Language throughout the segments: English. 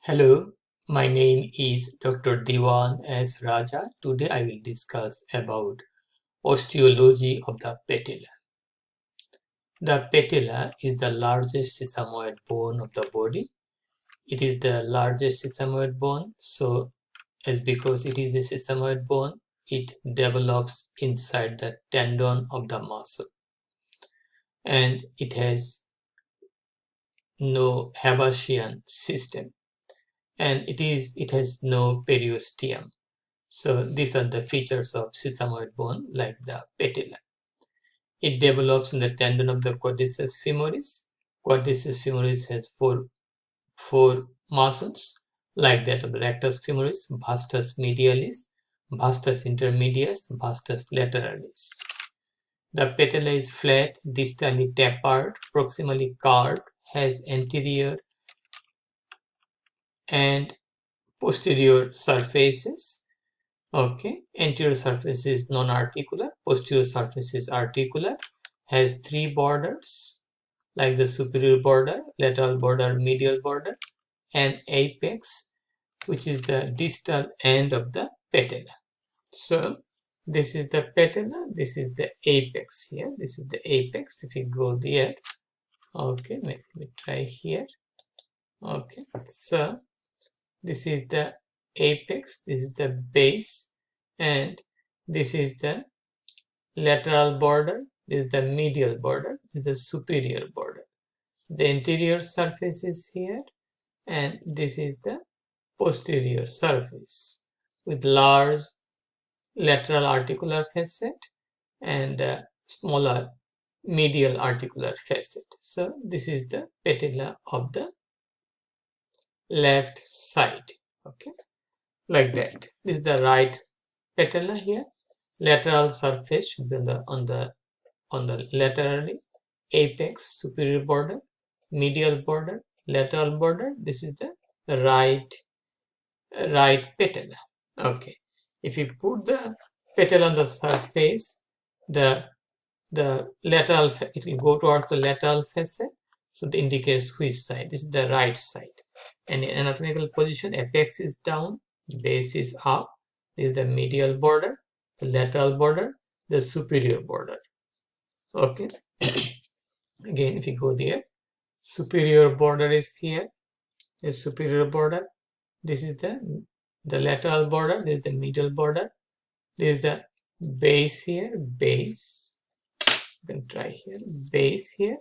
Hello, my name is Dr. Dewan S. Raja. Today I will discuss about osteology of the patella. The patella is the largest sesamoid bone of the body. It is the largest sesamoid bone, so as because it is a sesamoid bone, it develops inside the tendon of the muscle, and it has no Haversian system, and it has no periosteum. So these are the features of sesamoid bone like the patella. It develops in the tendon of the quadriceps femoris. Quadriceps femoris has four muscles like that of the rectus femoris, vastus medialis, vastus intermedius, vastus lateralis. The patella is flat, distally tapered, proximally curved, has anterior and posterior surfaces. Okay, anterior surface is non-articular, posterior surface is articular, has three borders like the superior border, lateral border, medial border, and apex, which is the distal end of the patella. So this is the patella, this is the apex here, this is the apex. If you go there, okay, let me try here. Okay, so this is the apex, this is the base, and this is the lateral border, this is the medial border, this is the superior border. The anterior surface is here, and this is the posterior surface with large lateral articular facet and smaller medial articular facet. So this is the patella of the left side. Okay, like that. This is the right patella here. Lateral surface on the laterally, apex, superior border, medial border, lateral border. This is the right patella. Okay, if you put the patella on the surface, the lateral, it will go towards the lateral facet, so it indicates which side. This is the right side. And in anatomical position, apex is down, base is up. This is the medial border, the lateral border, the superior border. Okay. Again, if you go there, superior border is here. The superior border. This is the lateral border. This is the medial border. This is the base here. Base. You can try here. Base here.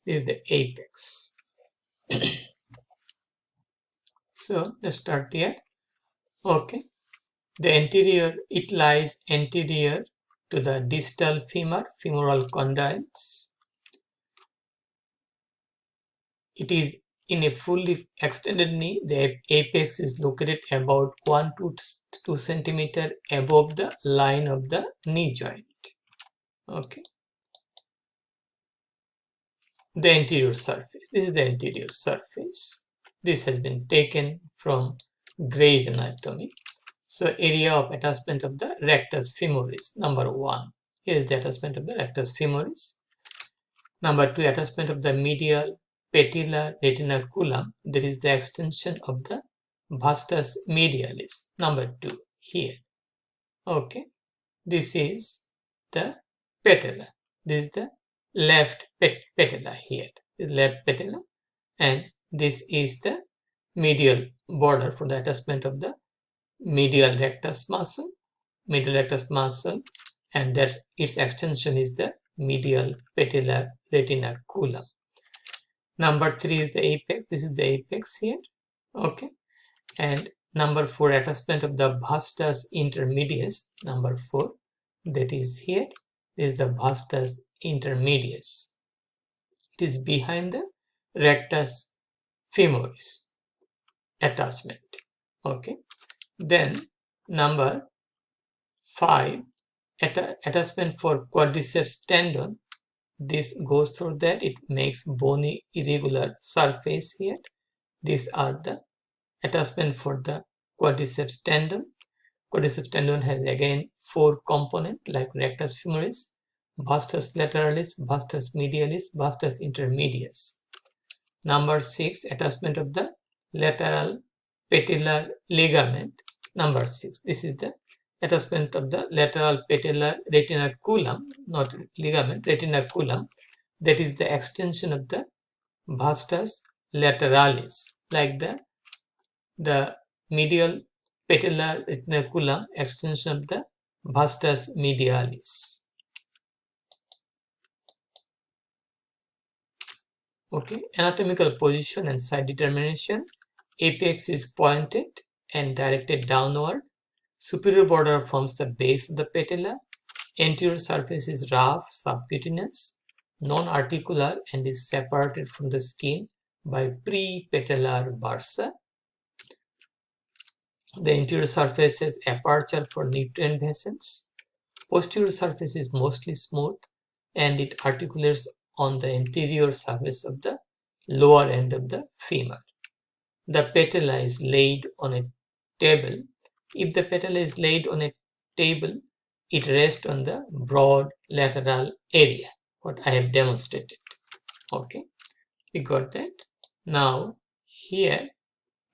This is the apex. So let's start there. Okay. The anterior, it lies anterior to the distal femur, femoral condyles. It is in a fully extended knee. The apex is located about 1 to 2 centimeter above the line of the knee joint. Okay. The anterior surface. This is the anterior surface. This has been taken from Gray's anatomy. So area of attachment of the rectus femoris, number 1. Here is the attachment of the rectus femoris. Number 2, attachment of the medial patellar retinaculum. There is the extension of the vastus medialis. Number 2, here. Okay. This is the patella. This is the left patella here. This is left patella, and this is the medial border for the attachment of the medial rectus muscle, and that its extension is the medial patellar retinaculum. Number 3 is the apex. This is the apex here. Okay, and number 4, attachment of the vastus intermedius. Number 4, that is here. This is the vastus intermedius. It is behind the rectus femoris attachment. Okay. Then number 5, attachment for quadriceps tendon. This goes through that. It makes bony irregular surface here. These are the attachment for the quadriceps tendon. Quadriceps tendon has again 4 components like rectus femoris, vastus lateralis, vastus medialis, vastus intermedius. Number 6, attachment of the lateral patellar ligament. Number 6. This is the attachment of the lateral patellar retinaculum, not ligament, retinaculum. That is the extension of the vastus lateralis, like the medial patellar retinaculum extension of the vastus medialis. Okay, anatomical position and side determination. Apex is pointed and directed downward. Superior border forms the base of the patella. Anterior surface is rough, subcutaneous, non-articular, and is separated from the skin by pre-patellar bursa. The anterior surface has aperture for nutrient vessels. Posterior surface is mostly smooth and it articulates on the anterior surface of the lower end of the femur. The patella is laid on a table. If the patella is laid on a table, it rests on the broad lateral area, what I have demonstrated. Okay, we got that. Now, here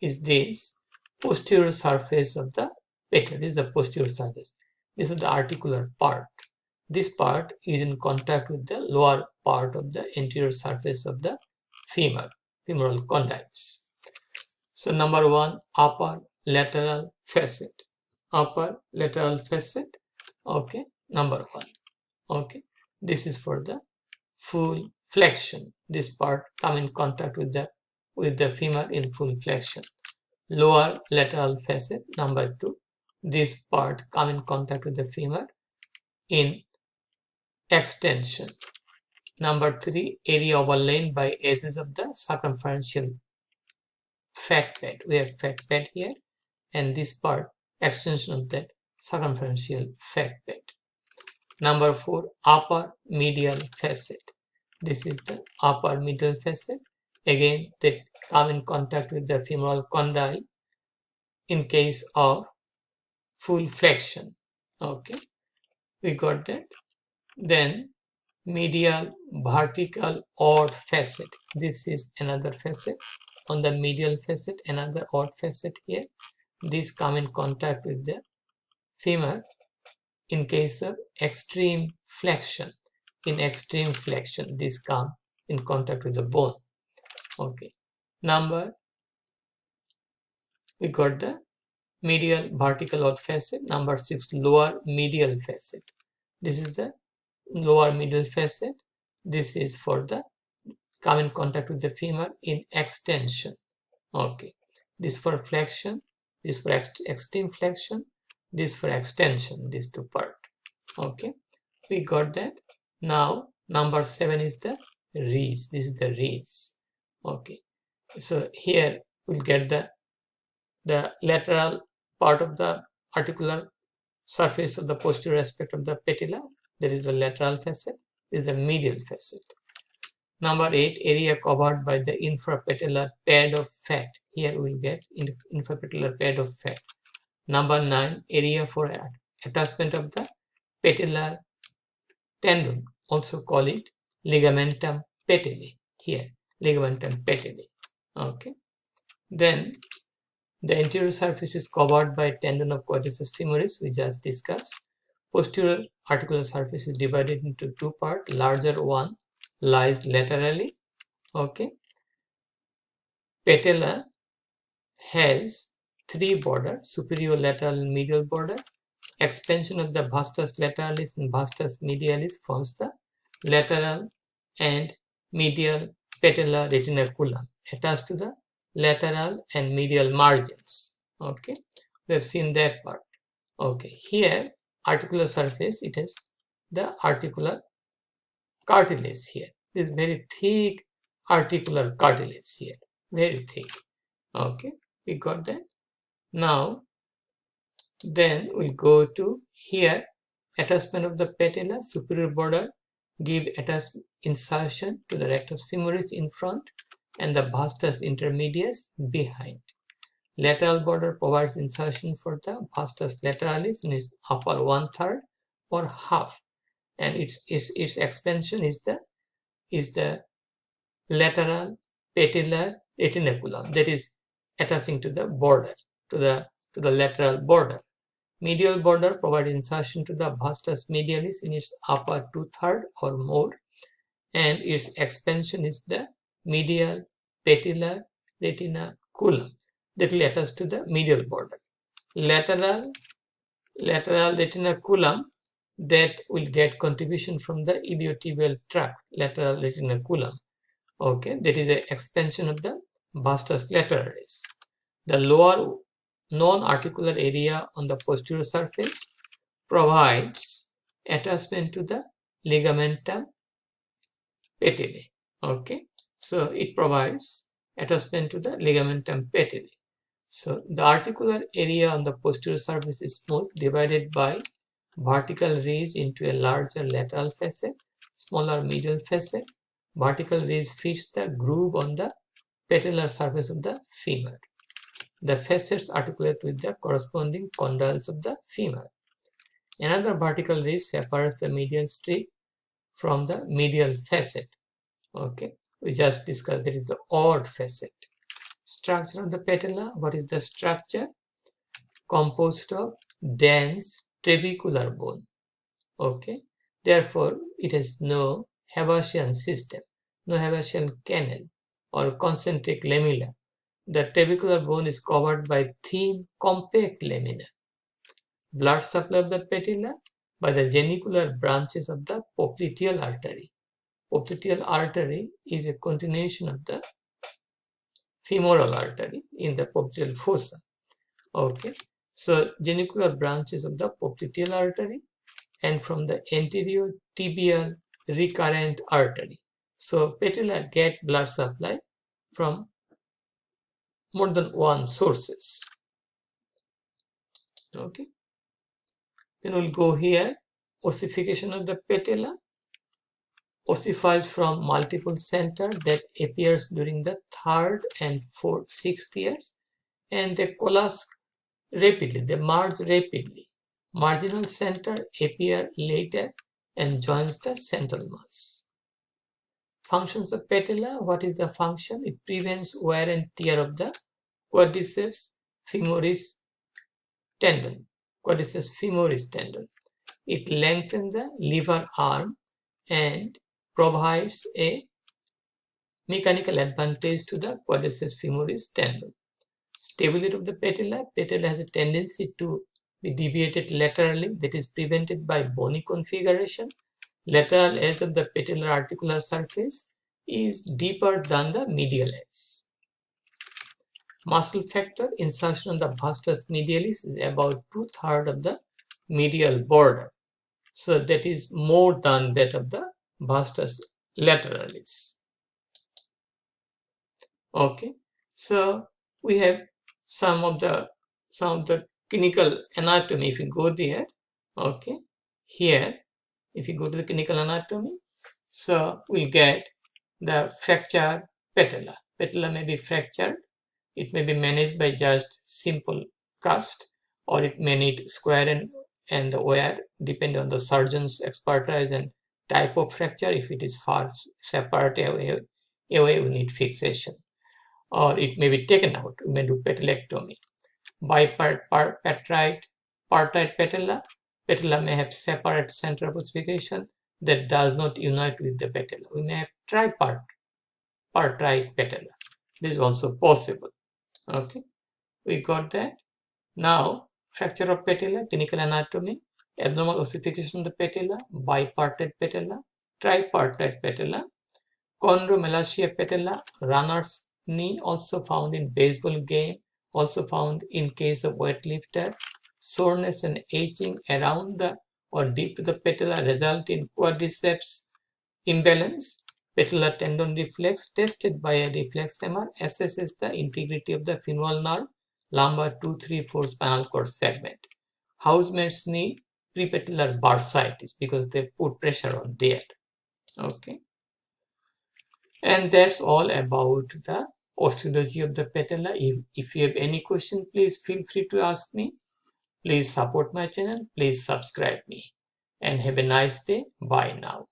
is this posterior surface of the patella. This is the posterior surface. This is the articular part. This part is in contact with the lower part of the anterior surface of the femur, femoral condyles. So number 1, upper lateral facet. Upper lateral facet. Okay, number 1. Okay, this is for the full flexion. This part come in contact with the femur in full flexion. Lower lateral facet. Number 2. This part come in contact with the femur in extension. Number 3, area overlain by edges of the circumferential fat pad. We have fat pad here, and this part extension of that circumferential fat pad. Number 4, upper medial facet. This is the upper medial facet. Again, they come in contact with the femoral condyle in case of full flexion. Okay, we got that. Then medial vertical odd facet. This is another facet. On the medial facet, another odd facet here. These come in contact with the femur in case of extreme flexion. In extreme flexion, these come in contact with the bone. Okay. We got the medial vertical odd facet. Number 6, lower medial facet. This is the lower medial facet. This is for the come in contact with the femur in extension. Okay, this for flexion, this for extreme flexion, this for extension, these two part. Okay, we got that. Now number 7 is the res. This is the res. Okay, so here we'll get the lateral part of the articular surface of the posterior aspect of the patella. There is the lateral facet. This is the medial facet. Number 8, area covered by the infrapatellar pad of fat. Here we will get infrapatellar pad of fat. Number 9, area for attachment of the patellar tendon. Also call it ligamentum patellae. Here, ligamentum patellae. Okay. Then the anterior surface is covered by tendon of quadriceps femoris, we just discussed. Posterior articular surface is divided into two parts. Larger one lies laterally. Okay. Patella has 3 borders: superior, lateral, and medial border. Expansion of the vastus lateralis and vastus medialis forms the lateral and medial patellar retinaculum attached to the lateral and medial margins. Okay, we have seen that part. Okay, here articular surface, it has the articular cartilage here. This very thick articular cartilage here, very thick. Okay, we got that. Now then we go to here, attachment of the patella, superior border give insertion to the rectus femoris in front and the vastus intermedius behind. Lateral border provides insertion for the vastus lateralis in its upper 1/3 or half, and its expansion is the lateral patellar retinaculum, that is attaching to the border, to the lateral border. Medial border provides insertion to the vastus medialis in its upper two-thirds or more, and its expansion is the medial patellar retinaculum that will attach to the medial border. Lateral retinaculum that will get contribution from the iliotibial tract, lateral retinaculum. Okay, that is an expansion of the vastus lateralis. The lower non-articular area on the posterior surface provides attachment to the ligamentum patellae. Okay, so it provides attachment to the ligamentum patellae. So the articular area on the posterior surface is smooth, divided by vertical ridge into a larger lateral facet, smaller medial facet. Vertical ridge fits the groove on the patellar surface of the femur. The facets articulate with the corresponding condyles of the femur. Another vertical ridge separates the medial strip from the medial facet. Okay, we just discussed that is the odd facet. Structure of the patella. What is the structure? Composed of dense trabecular bone. Okay, therefore it has no Haversian system, no Haversian canal or concentric lamella. The trabecular bone is covered by thin, compact lamina. Blood supply of the patella by the genicular branches of the popliteal artery. Popliteal artery is a continuation of the femoral artery in the popliteal fossa. Okay, so genicular branches of the popliteal artery and from the anterior tibial recurrent artery. So patella get blood supply from more than one sources. Okay, then we'll go here. Ossification of the patella. Ossifies from multiple center that appears during the 3rd and 4th, 6th years, and they coalesce rapidly, they merge rapidly. Marginal center appear later and joins the central mass. Functions of patella. What is the function? It prevents wear and tear of the quadriceps femoris tendon. Quadriceps femoris tendon. It lengthens the lever arm and provides a mechanical advantage to the quadriceps femoris tendon. Stability of the patella. Patella has a tendency to be deviated laterally, that is prevented by bony configuration. Lateral edge of the patellar articular surface is deeper than the medial edge. Muscle factor. Insertion of the vastus medialis is about 2/3 of the medial border. So that is more than that of the vastus lateralis. Okay, so we have some of the clinical anatomy. If you go there, okay, here if you go to the clinical anatomy, so we'll get the fracture patella. Patella may be fractured. It may be managed by just simple cast, or it may need square and the wear, depending on the surgeon's expertise and type of fracture. If it is far separate away, we need fixation, or it may be taken out. We may do patellectomy. Bipartite patella. Patella may have separate center of ossification that does not unite with the patella. We may have tripartite patella. This is also possible. Okay, we got that. Now, fracture of patella, clinical anatomy, abnormal ossification of the patella, bipartite patella, tripartite patella, chondromalacia patella, runner's knee, also found in baseball game, also found in case of weightlifter. Soreness and itching around the or deep to the patella result in quadriceps imbalance. Patellar tendon reflex, tested by a reflex MR, assesses the integrity of the femoral nerve, lumbar 2, 3, 4 spinal cord segment. Housemaid's knee, prepatellar bursitis, because they put pressure on there. Okay, and that's all about the osteology of the patella. If you have any question, please feel free to ask me. Please support my channel, please subscribe me, and have a nice day. Bye now.